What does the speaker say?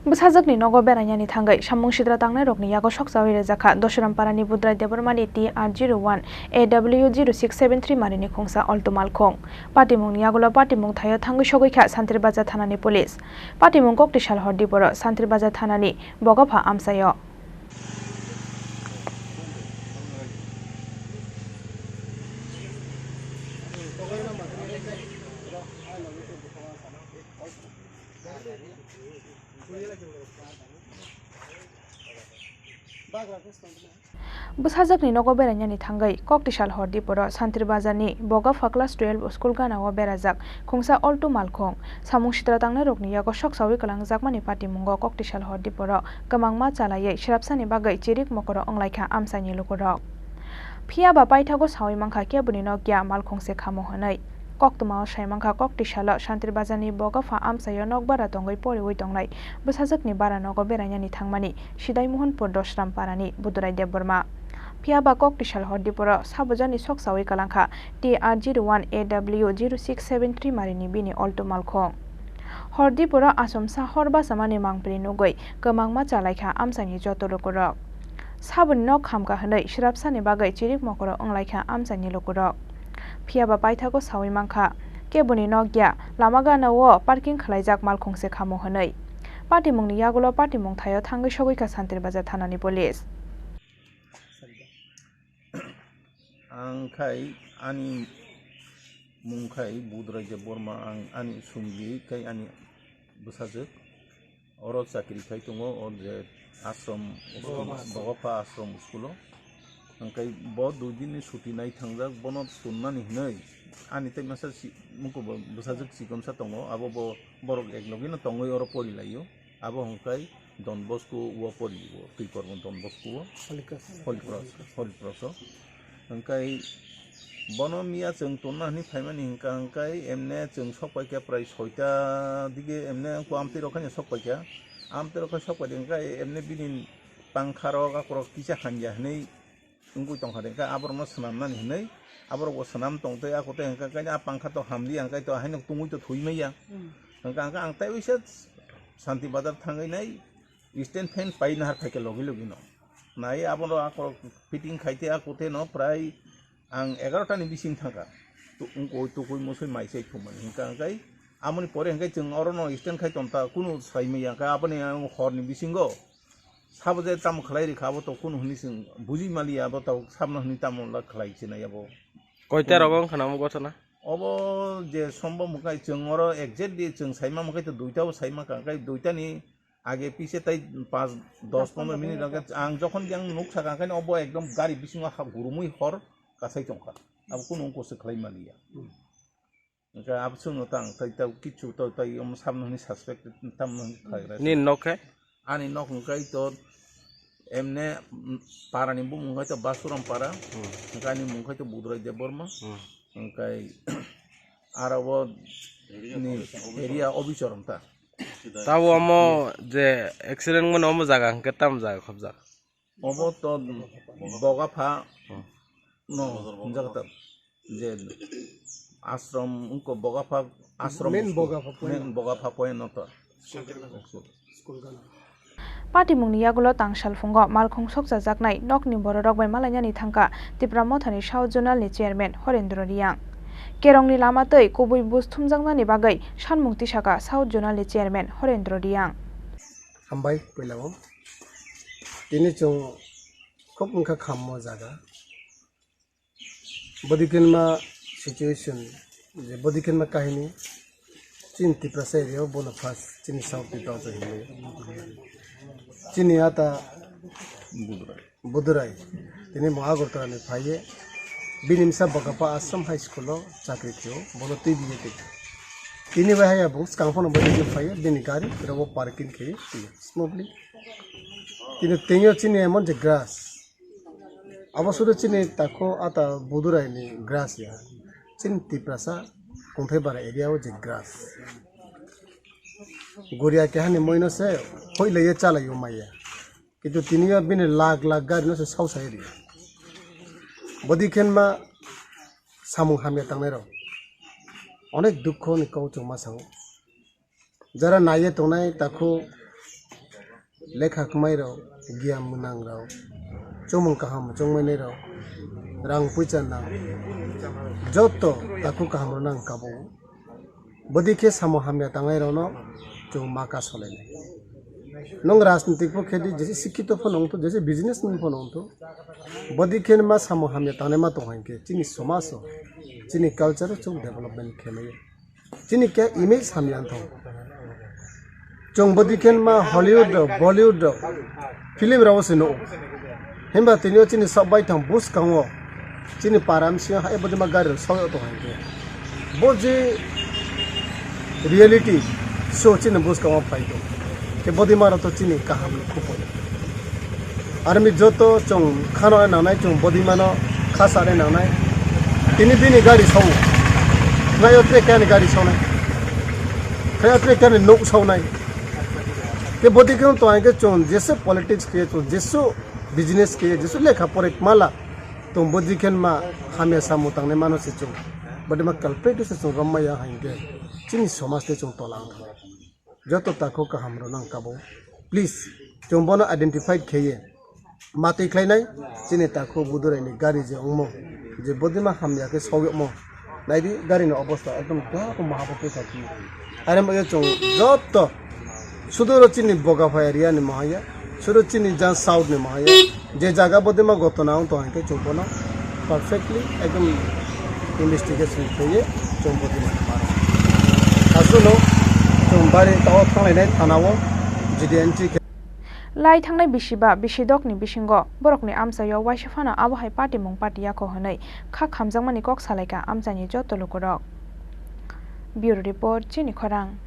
Bwsajwkni Nogo Berainani Thangwi samung sidra tangnai rokni yago Sokchawi Rwjakha Dashram Parani Budhurai Debbarmani TR01 AW0673 marini khungsa Alto Malkhung Patimungni yagulo patimung thayo Thangwi Sogikha Santribaja Thanani Police Patimung kokti salhor diporo Santribaja Thanani bogapha amsayo Bwsajwkni Nogo Berainani Thangwi kokti salhor diporo Santribajani bogapha class 12 school ganao berajak khungsa Alto Malkhung samung sidra tangnai rokni yago Sokchawi kalangjakmani patimungo kokti salhor diporo kwmangma chalayai shrapsani bagwi chirik mokoro onglaikha amsaini lukurok phiaba paithago sawi mangkha kebuni nokya malkhungse khamo hwnwi koktuma saimangkha kokti salo Santribajani bogapha amsayo nokbara tongwi poriwi tongnai Bwsajwkni bara Nogo Berainani thangmani sidai mohanpur Dashram Parani Budhurai Debbarma phiaba kokti salhor diporo sabojani Sokchawi kalangkha TR01 AW0673 marini bini Alto Malkhung hordiporo asomsa horbasamani mangpri nugui kwmangma chalaikha amsani joto lukurok saboni nok khamka hwnwi shrapsani bagwi chirik mokoro onglaikha amsani lukurok phiaba paithago sawi mangkha kebuni nokya lama ganao parking khlaijak malkhungse khamo hwnwi patimungni yagulo patimung thayo Thangwi Sogikha Santribaja Thanani Police Angkai ani mungkai Budhurai Debbarma ani sumgi kai ani Bwsajwk oro chakri khai tongo or je ashram bogapha ashram school angkai bo 2 din ni chuti nai thangjak bono tunnani hnoi ani tai masa muko Bwsajwk sikonsa tongo abo bo borok eklogino tongoi oro pori laio abo hongkai Don Bosco wo pori wo Tripura Don Bosco Holy Cross angkai bono mia jeng tonna ni phaimani hingka angkai emne jeng sokpaikha prai 6ta dige emne ko amte rokhani sokpaikha amte rokha sokpai angkai emne binin pangkharo akorok kisa khanja hnei ungkui tongkha angkai aborno snamnani hnei aborok snam tongte akote angkai a pangkha to hamli angkai to hainok tungui to thuimaiya angkai ang tai wisa Santi Bazar Thangwi nai stand fan paina har phaike logi no nai aboro akorok fitting khaite akote no prai ang 11ta ni bising thangka to ungko to koi mosoi maisai thumani hingka angkai amoni pore angkai jeng orono stand khai tonta kunu saimai angkai apani hor ni bisingo saboje tam khlai khabo to kunu hni sing buji mali abo to samno hni tam la khlai china abo koita rogong khanamo gotana obo je sombo mukai jeng oro exactly jeng saima mukai to duita saima angkai duita ni आगे पीछे ताई 5-10-15 minute लगे आंग जखन yang nuksa kangkani obo ekdom gari bisingo gurumui hor kasai tongkha abo kuno ungko se khlai maliya angka absung tang tai tau kichu to tai samno ni suspect tam khaira ni nokhe ani nok ngkai to emne parani bu mungkai to Dashram para angka ni mungkai to Budhurai Debbarma angkai arabo ni area obichoram ta tawo amo je accident mon omo jaga ketam jaga khobjak obo to bogapha no jagata je ashram unko bogapha ashram main bogapha point no to patimungni yagulo tangsal fungo malkhung sokchajaknai nokni bororok bai malainani thangka Tripura mothani South Zonal ni chairman Horendra Riyang Kerongni lama tei kubui bus thumjaknani bagwi sanmung tisaka South Zonal ni chairman Horendra Riyang hambai poilao ini chung khop ungkha khammo jaga bodikenma situation je bodikenma kahini chin Tripura area bono first Chini South 2000 Chini ata Budhurai tini Mahagartala ni phaye binimsa bogapha ashram high school lo chakri thio bono tbi te tini bahaya bus kangphon bodi je phaye bini gari robo parking ke smoothly tini tenyo Chini emon je grass abasudo Chini tako ata Budhurai ni grass ya Chini Tripura sa kungthai bara area o je grass goria ke hani moino se hoi leye chala yo maya কিন্তু তিনিও বিনে লাখ লাখ গাড়ি নসে সাউসাই রি বদি খেনমা সামু হামে তাংনাই র অনেক দুঃখ নি কৌচং মাসাও যারা নাইয়ে তোনাই তাকো lekha kmai rok gyam munang rok chomung kaham chongmane rok rang puicha nang joto taku kaham nang kabo bodike samo hamya tangai rono chung maka solene nong राजनीतिक को खेती जैसे शिक्षित फनों तो जैसे बिजनेसमैन फनों तो बदी खेल मा सामो हमें ताने मा तो हैं के चीनी समाज हो चीनी कल्चर चुंग डेवलपमेंट खेले चीनी क्या इमेज हमें आंतो चुंग बदी खेल मा हॉलीवुड बॉलीवुड फिल्म राव से नो हिंबा तिनियो चीनी सब बाई थम बुस कांगो चीनी पारामसिया है बदी मा गाड़ी सोयो तो हैं के बोझे रियलिटी शो चीनी बुस कांगो फाइटो के बदी मारो तो चीनी कहाम खुपो आर्मी जो तो चों खानो नानाय चों बदी मानो खासारे नानाय तिनी बिनी गाड़ी सौ नायो ट्रेक क्या गाड़ी सौनाय क्या ट्रेक क्या नोक सौनाय के बदी क्यों तो आएंगे चों जैसे पॉलिटिक्स के चों जैसो बिजनेस के जैसो लेखा पढ़े माला तो बदी खेन मा हमें सामु तांगने मानो से चों बड़ी मा कल्पेट से चों रम्माया हाइंगे चीनी समाज से चों तोलांग जतो ताको का हमरो नंग काबो प्लीज जों बनो आइडेंटिफाइड खेये माते खलाइनाय चिने ताको बुदुराय नि गाड़ी जे अंगमो जे बदिमा हमया के सौयमो नाइदि गाड़ी नि अवस्था एकदम गाको महापते थाकी आरे मगे जों जतो सुदुरो चिनि बगाफा एरिया नि महाया सुदुरो चिनि जा साउथ नि महाया जे जागा बदिमा गतना तो हाके जों बनो परफेक्टली एकदम इन्वेस्टिगेशन खेये जों बदिमा मारो आसुनो Lai thangnai bisiba bisidokni bisingo borokni amsayo waisafana abohai party mung party yakho honai kha khamjangmani kok salaika amjani joto lokorok Bureau Report Chini Khorang